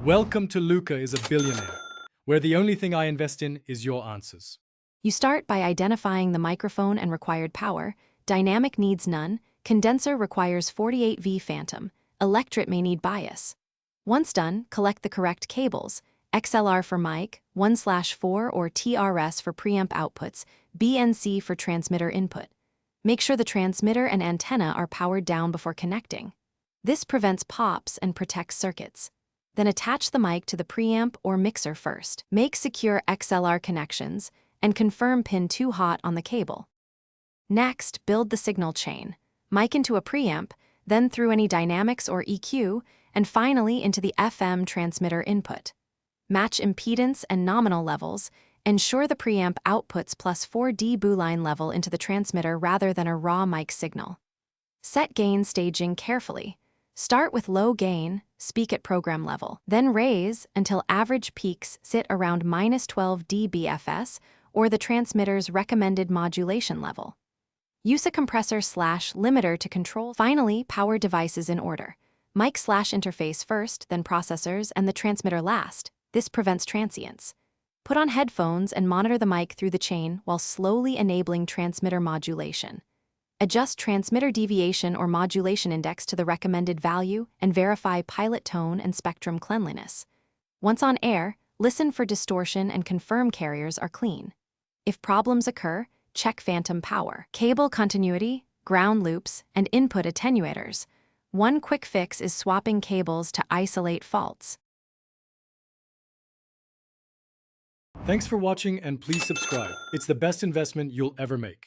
Welcome to Luca is a Billionaire, where the only thing I invest in is your answers. You start by identifying the microphone and required power. Dynamic needs none. Condenser requires 48V phantom. Electret may need bias. Once done, collect the correct cables. XLR for mic, 1/4 or TRS for preamp outputs, BNC for transmitter input. Make sure the transmitter and antenna are powered down before connecting. This prevents pops and protects circuits. Then attach the mic to the preamp or mixer first. Make secure XLR connections and confirm pin 2 hot on the cable. Next, build the signal chain. Mic into a preamp, then through any dynamics or EQ, and finally into the FM transmitter input. Match impedance and nominal levels. Ensure the preamp outputs plus 4 dB line level into the transmitter rather than a raw mic signal. Set gain staging carefully. Start with low gain, speak at program level, then raise until average peaks sit around -12 dBFS or the transmitter's recommended modulation level. Use a compressor/limiter to control. Finally, power devices in order. Mic/interface first, then processors, and the transmitter last. This prevents transients. Put on headphones and monitor the mic through the chain while slowly enabling transmitter modulation. Adjust transmitter deviation or modulation index to the recommended value and verify pilot tone and spectrum cleanliness. Once on air, listen for distortion and confirm carriers are clean. If problems occur, check phantom power, cable continuity, ground loops, and input attenuators. One quick fix is swapping cables to isolate faults. Thanks for watching and please subscribe. It's the best investment you'll ever make.